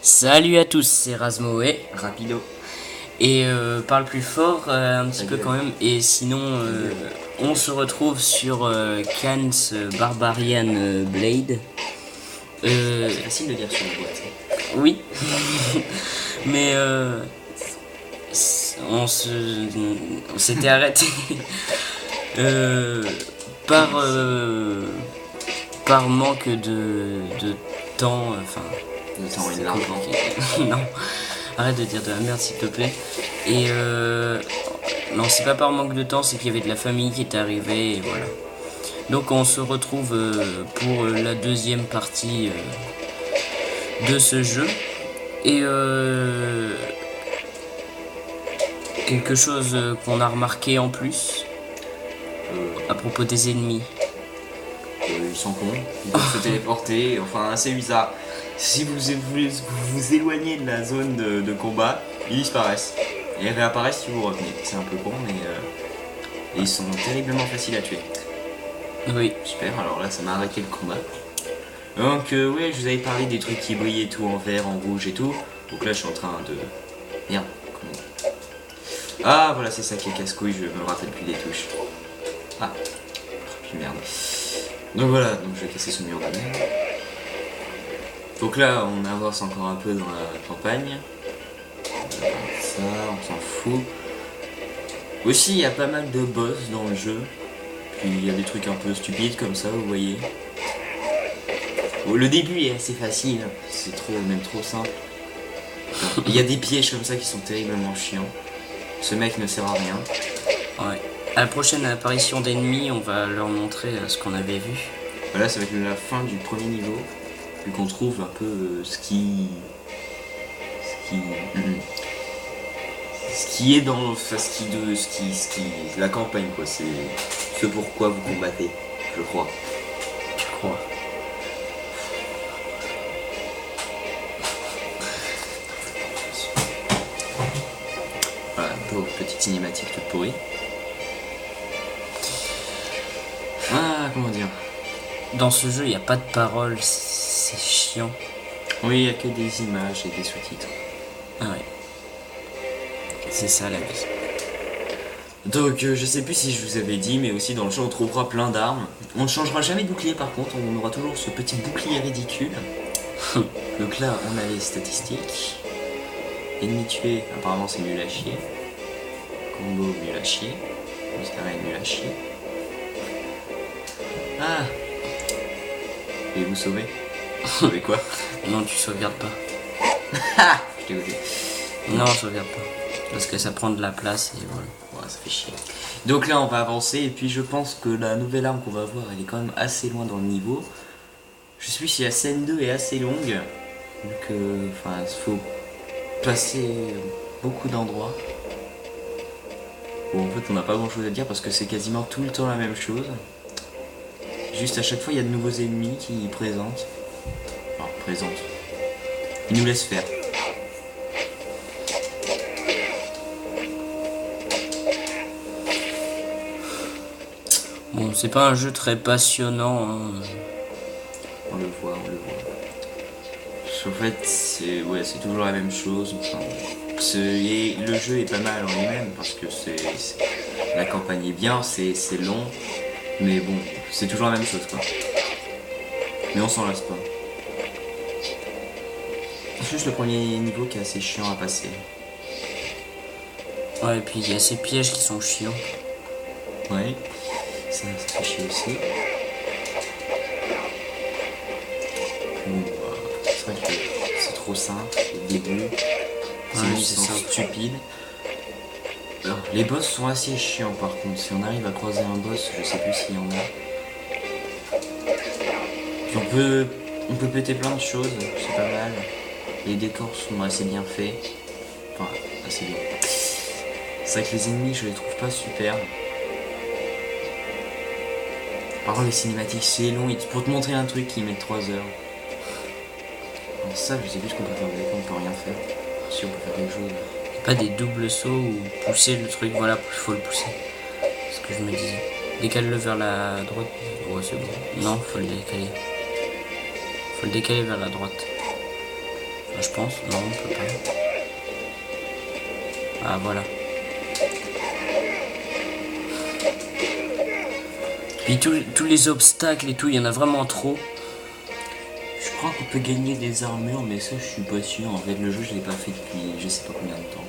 Salut à tous, c'est Razmoé Rapido. et parle plus fort un petit peu gueule. quand même. Et sinon, on se retrouve sur Khan's Barbarian Blade. C'est facile de dire sur la boîte. Oui, mais on s'était arrêté euh, par par manque de temps, enfin. Le temps et C'est de l'argent. compliqué. Non, arrête de dire de la merde s'il te plaît. Et non, c'est pas par manque de temps, c'est qu'il y avait de la famille qui était arrivée et voilà. Donc on se retrouve pour la deuxième partie de ce jeu. Et quelque chose qu'on a remarqué en plus à propos des ennemis. Ils sont cons, ils peuvent se téléporter, enfin c'est bizarre. Si vous éloignez de la zone de combat, ils disparaissent. Et ils réapparaissent si vous revenez. C'est un peu con, mais et ils sont terriblement faciles à tuer. Oui, Super, alors là ça m'a arrêté le combat. Donc ouais, je vous avais parlé des trucs qui brillaient tout en vert, en rouge et tout. Donc là je suis en train de... Merde, comment... Ah voilà, c'est ça qui est casse-couille, je me rappelle plus des touches. Ah, puis merde. Donc voilà, donc je vais casser ce mur de merde. Donc là on avance encore un peu dans la campagne. Ça, on s'en fout. Aussi il y a pas mal de boss dans le jeu. Puis il y a des trucs un peu stupides comme ça, vous voyez. Bon, le début est assez facile, c'est trop, même trop simple. Il y a des pièges comme ça qui sont terriblement chiants. Ce mec ne sert à rien. ouais. À la prochaine apparition d'ennemis, on va leur montrer ce qu'on avait vu. Voilà, ça va être la fin du premier niveau. Vu qu'on trouve un peu ce qui est dans enfin, la campagne quoi, c'est ce pourquoi vous combattez, je crois. Je crois. Voilà, donc petite cinématique toute pourrie. Ah, comment dire. Dans ce jeu, il n'y a pas de paroles, c'est chiant. Oui, il n'y a que des images et des sous-titres. Ah ouais. C'est ça la vie. Donc je sais plus si je vous avais dit, mais aussi dans le jeu on trouvera plein d'armes. On ne changera jamais de bouclier par contre, on aura toujours ce petit bouclier ridicule. Donc là on a les statistiques. Ennemi tué, apparemment c'est nul à chier. Combo nul à chier. Mystère nul à chier. Ah. Et vous sauvez. Vous sauvez quoi? Non, tu sauvegardes pas. Ah. Je t'ai goûté. Non, je sauvegarde pas. Parce que ça prend de la place et voilà. Ouais, ça fait chier. Donc là on va avancer et puis je pense que la nouvelle arme qu'on va voir elle est quand même assez loin dans le niveau. Je sais plus si la scène 2 est assez longue. Donc enfin il faut passer beaucoup d'endroits. Bon en fait on n'a pas grand chose à dire parce que c'est quasiment tout le temps la même chose. Juste à chaque fois il y a de nouveaux ennemis qui présentent. Enfin présentent. Ils nous laissent faire. Bon, c'est pas un jeu très passionnant. Hein. On le voit, on le voit. En fait, c'est toujours la même chose. Enfin, le jeu est pas mal en lui-même parce que la campagne est bien, c'est long, mais bon, c'est toujours la même chose quoi. Mais on s'en lasse pas. C'est juste le premier niveau qui est assez chiant à passer. Ouais, et puis il y a ces pièges qui sont chiants. Ouais, ça fait chier aussi. Bon, c'est vrai que c'est trop simple, le début. Ouais, C'est c'est ça. stupide. Alors, les boss sont assez chiants par contre. Si on arrive à croiser un boss, je sais plus s'il y en a. Puis on peut péter plein de choses, c'est pas mal. Les décors sont assez bien faits. Enfin, assez bien. C'est vrai que les ennemis, je les trouve pas super. Par contre, les cinématiques, c'est long. Pour te montrer un truc, ils mettent 3 heures. Alors ça, je sais plus ce qu'on peut faire avec, on peut rien faire. Si on peut faire quelque chose. Pas des doubles sauts ou pousser le truc, voilà, il faut le pousser. C'est ce que je me disais. Décale-le vers la droite. Ouais, c'est bon. Non, faut le décaler. Faut le décaler vers la droite. Je pense. Non, on peut pas. Ah, voilà. Puis tous les obstacles et tout, il y en a vraiment trop. Je crois qu'on peut gagner des armures, mais ça je suis pas sûr. En fait, le jeu je l'ai pas fait depuis je sais pas combien de temps.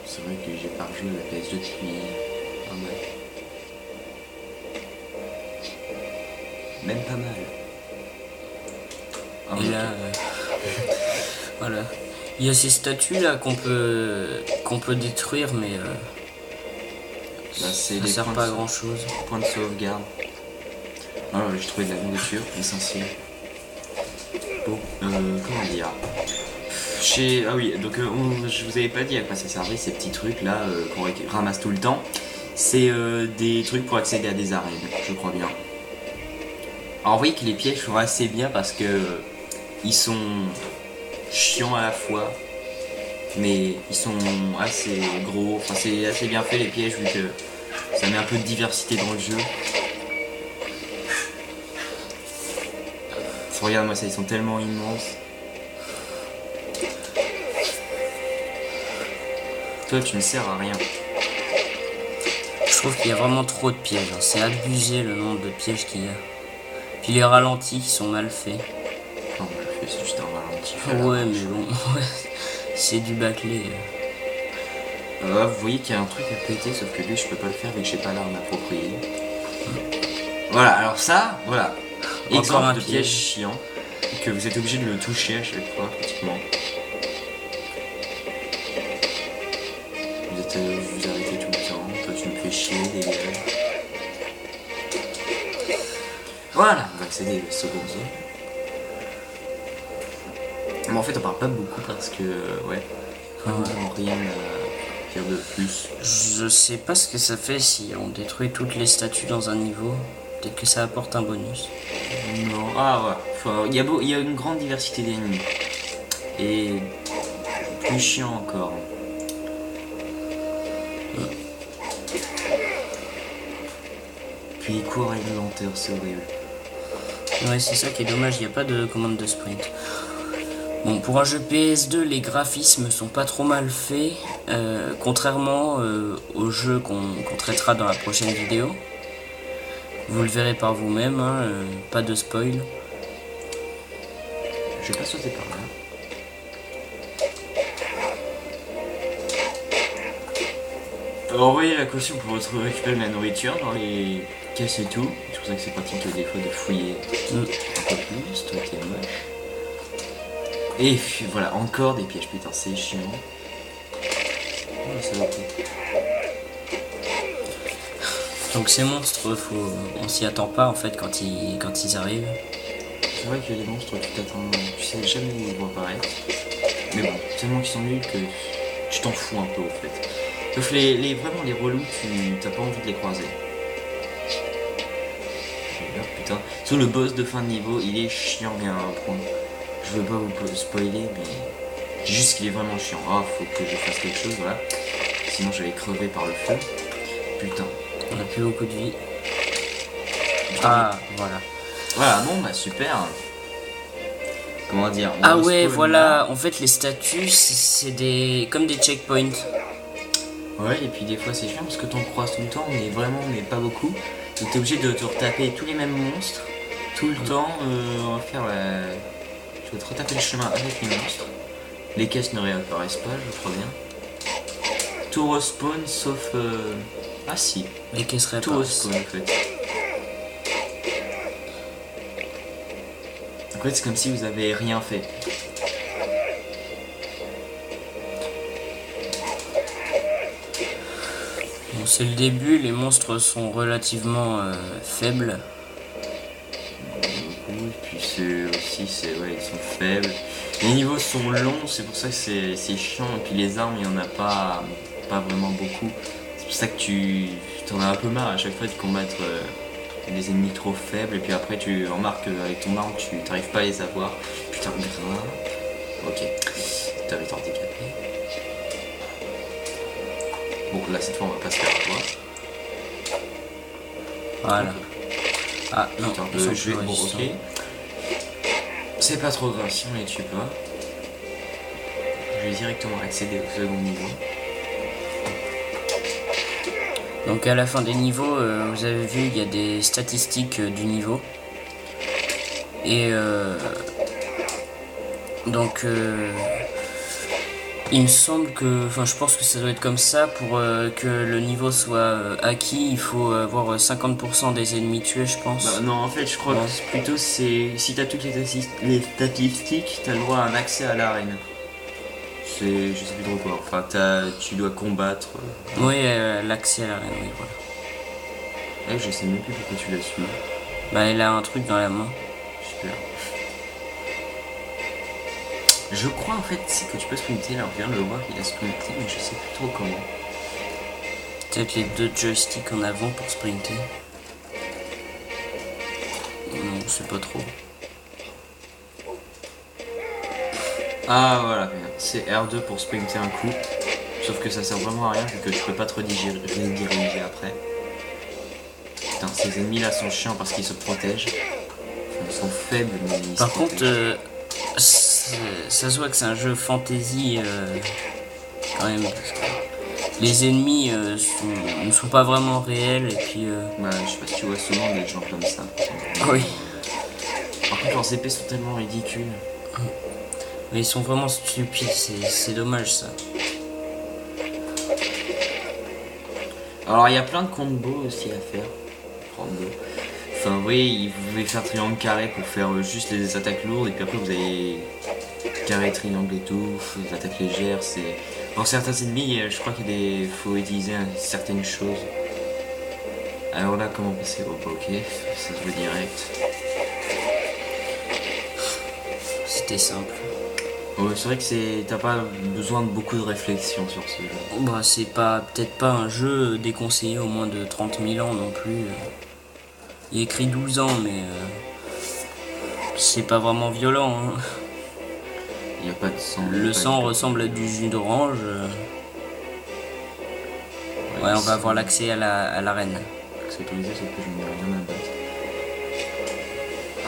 C'est vrai que j'ai pas rejoué à la PS2 depuis un mois. Même pas mal. Et là, voilà. Il y a ces statues là qu'on peut détruire, mais ça sert pas à grand chose. Point de sauvegarde. Alors j'ai trouvé de la nourriture, essentielle. Bon, comment dire. Ah oui, donc je vous avais pas dit à quoi ça servait ces petits trucs là qu'on ramasse tout le temps. C'est des trucs pour accéder à des arènes, je crois bien. Alors vous voyez que les pièges sont assez bien parce que ils sont chiants à la fois, mais ils sont assez gros. Enfin c'est assez bien fait les pièges vu que ça met un peu de diversité dans le jeu. Regarde-moi ça, ils sont tellement immenses. Toi tu ne sers à rien. Je trouve qu'il y a vraiment trop de pièges. Hein. C'est abusé le nombre de pièges qu'il y a. Puis les ralentis qui sont mal faits. Non, c'est juste un ralenti. Ouais, mais bon, c'est du bâclé. Vous voyez qu'il y a un truc à péter, sauf que lui je peux pas le faire vu que j'ai pas l'arme appropriée. Voilà, alors ça, voilà. Encore un de piège chiant, que vous êtes obligé de le toucher à chaque fois, pratiquement. Vous arrêtez tout le temps, toi tu me fais chier, dégage. Voilà, on va accéder à la seconde zone. Mais en fait on parle pas beaucoup parce que, ouais, vraiment rien à dire de plus. Je sais pas ce que ça fait si on détruit toutes les statues dans un niveau. Peut-être que ça apporte un bonus. Non, ah ouais, il y a une grande diversité d'ennemis. Et plus chiant encore. Puis il court à une lenteur, c'est horrible. Ouais, c'est ça qui est dommage, il n'y a pas de commande de sprint. Bon, pour un jeu PS2, les graphismes sont pas trop mal faits, contrairement au jeu qu'on traitera dans la prochaine vidéo. Vous le verrez par vous-même, hein, pas de spoil. Je vais pas sauter par là. Alors, vous voyez la caution pour récupérer de la nourriture dans les caisses et tout. C'est pour ça que c'est pratique des fois de fouiller un peu plus. Toi t'es moche. Et puis, voilà, encore des pièges, putain, c'est chiant. Oh, ça va pas. Donc ces monstres, on s'y attend pas en fait quand ils arrivent. C'est vrai que les monstres, tu sais jamais où ils vont apparaître. Mais bon, tellement qu'ils sont nuls que tu t'en fous un peu au fait. Sauf vraiment les relous, t'as pas envie de les croiser. Merde, putain. Sur le boss de fin de niveau, il est chiant mais à un point. Je veux pas vous spoiler, mais j'ai juste qu'il est vraiment chiant. Ah, faut que je fasse quelque chose, voilà. Sinon j'allais crever par le feu. Putain. On a plus beaucoup de vie. Ah, voilà. Voilà, bon, bah super. Comment dire? Ah ouais, voilà. En fait, les statues, c'est comme des checkpoints. Ouais, et puis des fois c'est chiant parce que t'en croises tout le temps, mais pas beaucoup. Donc t'es obligé de te retaper tous les mêmes monstres, tout le temps. On va faire je vais te retaper le chemin avec les monstres. Les caisses ne réapparaissent pas, je crois bien. Tout respawn sauf... Ah si. Les caisses réapparaissent. Tout respawn en fait. En fait c'est comme si vous avez rien fait. Bon, c'est le début, les monstres sont relativement faibles. Oui, puis ils sont faibles. Les niveaux sont longs, c'est pour ça que c'est chiant. Et puis les armes, il n'y en a pas vraiment beaucoup. C'est pour ça que tu t'en as un peu marre à chaque fois de combattre des ennemis trop faibles. Et puis après, tu remarques qu'avec ton arme, tu n'arrives pas à les avoir. Putain, grain. Ok, t'avais été handicapé. Bon, là, cette fois, on va pas se faire avoir. Voilà. Ah non, Putain, ils sont je vais... plus Bon, résistants. ok. C'est pas trop grave si on les tue pas. Je vais directement accéder au second niveau. Donc à la fin des niveaux, vous avez vu, il y a des statistiques du niveau. Et donc il me semble que, enfin je pense que ça doit être comme ça, pour que le niveau soit acquis, il faut avoir 50% des ennemis tués, je pense. Bah non, en fait, je crois que plutôt c'est... Si t'as toutes les statistiques, t'as le droit à un accès à l'arène. C'est... Je sais plus trop quoi. Enfin, tu dois combattre. Oui, l'accès à l'arène, oui, voilà. Je sais même plus pourquoi tu l'as su. Bah elle a un truc dans la main. Super. Je crois en fait c'est que tu peux sprinter, là on vient de le voir qu'il a sprinté, mais je sais plus trop comment. Peut-être les 2 joysticks en avant pour sprinter. Non, c'est pas trop. Ah voilà, c'est R2 pour sprinter un coup. Sauf que ça sert vraiment à rien vu que tu peux pas te rediriger après. Putain, ces ennemis là sont chiants parce qu'ils se protègent. Enfin, ils sont faibles mais ils Par se contre, protègent. ça se voit que c'est un jeu fantasy quand même. Parce que les ennemis ne sont pas vraiment réels et puis... Bah je sais pas si tu vois souvent des gens comme ça. Oui. Par contre leurs épées sont tellement ridicules. Mais ils sont vraiment stupides, c'est dommage ça. Alors il y a plein de combos aussi à faire. Enfin oui, vous pouvez faire triangle carré pour faire juste les attaques lourdes et puis après vous avez carré, triangle et tout, les attaques légères. C'est pour certains ennemis, je crois qu'il faut utiliser certaines choses. Alors là, comment passer? Oh, ok, ça se veut direct. C'était simple. Ouais, c'est vrai que t'as pas besoin de beaucoup de réflexion sur ce jeu. Bah c'est peut-être pas un jeu déconseillé au moins de 30 000 ans non plus. Il est écrit 12 ans mais c'est pas vraiment violent. Hein. Il n'y a pas de sang. Le sang ressemble à du jus d'orange. Ouais, on va avoir l'accès à l'arène. C'est autorisé, sauf que je n'ai rien à battre.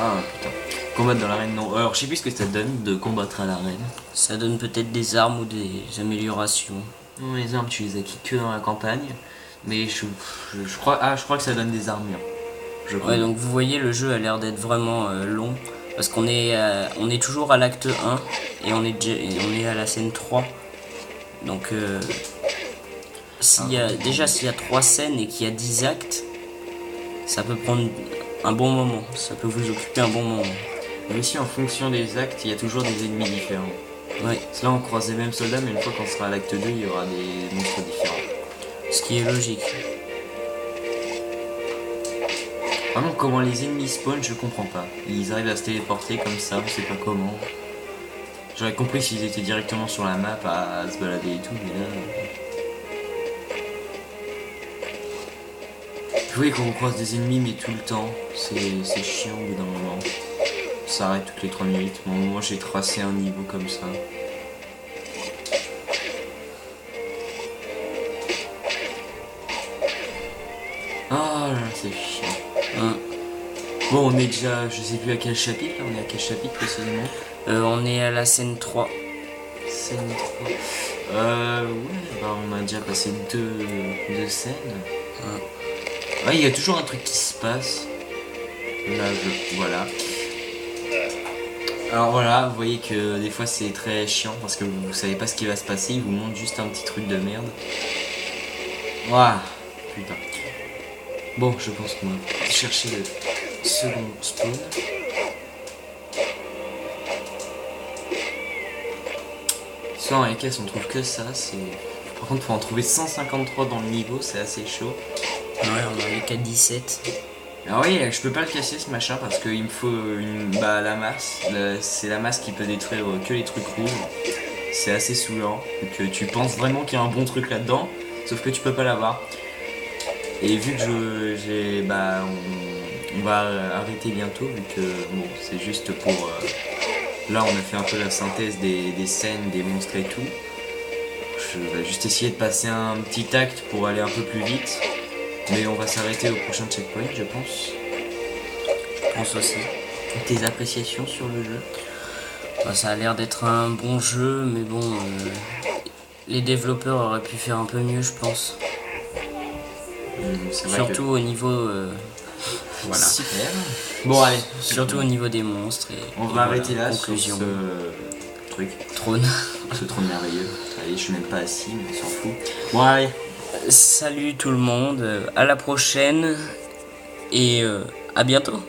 Ah putain. Combattre dans l'arène, non. Alors je sais plus ce que ça donne de combattre à l'arène. Ça donne peut-être des armes ou des améliorations. Non, les armes tu les acquiers que dans la campagne. Mais je crois que ça donne des armures. Ouais, donc vous voyez, le jeu a l'air d'être vraiment long. Parce qu'on est toujours à l'acte 1 et on est à la scène 3. Donc s'il y a 3 scènes et qu'il y a 10 actes, ça peut prendre un bon moment. Ça peut vous occuper un bon moment. Mais aussi en fonction des actes, il y a toujours des ennemis différents. Ouais. Là on croise les mêmes soldats, mais une fois qu'on sera à l'acte 2, il y aura des monstres différents. Ce qui est logique. Vraiment, comment les ennemis spawn, je comprends pas. Ils arrivent à se téléporter comme ça, on sait pas comment. J'aurais compris s'ils étaient directement sur la map à se balader et tout, mais là... Vous voyez qu'on croise des ennemis, mais tout le temps, c'est chiant au bout d'un moment. Ça arrête toutes les 3 minutes. Bon, moi j'ai tracé un niveau comme ça. Ah là, c'est chiant. Bon, on est déjà, je sais plus à quel chapitre, là, on est à quel chapitre précisément? On est à la scène 3. Scène 3. Ouais, bah on a déjà passé deux scènes. Ouais, il y a toujours un truc qui se passe. Là, voilà. Alors voilà, vous voyez que des fois c'est très chiant parce que vous savez pas ce qui va se passer, il vous montre juste un petit truc de merde. Ouah, putain. Bon, je pense qu'on va chercher le second spawn. Soit dans les caisses on trouve que ça, c'est... Par contre faut en trouver 153 dans le niveau, c'est assez chaud. Ouais, on en est qu'à 17. Alors oui, je peux pas le casser ce machin parce qu'il me faut la masse. C'est la masse qui peut détruire que les trucs rouges. C'est assez saoulant. Donc tu penses vraiment qu'il y a un bon truc là-dedans, sauf que tu peux pas l'avoir. Et vu que on va arrêter bientôt, vu que bon, c'est juste pour... là on a fait un peu la synthèse des scènes, des monstres et tout. Je vais juste essayer de passer un petit acte pour aller un peu plus vite. Mais on va s'arrêter au prochain checkpoint, je pense. Je pense aussi. Tes appréciations sur le jeu? Bah, ça a l'air d'être un bon jeu, mais bon, les développeurs auraient pu faire un peu mieux, je pense. C'est vrai Surtout au niveau, Voilà. super. Bon, allez. Surtout au niveau des monstres. Et, On et va voilà, arrêter là conclusion. sur ce truc. Trône. Ce trône merveilleux. Allez, je suis même pas assis, mais on s'en fout. Bon, allez. Salut tout le monde, à la prochaine et à bientôt.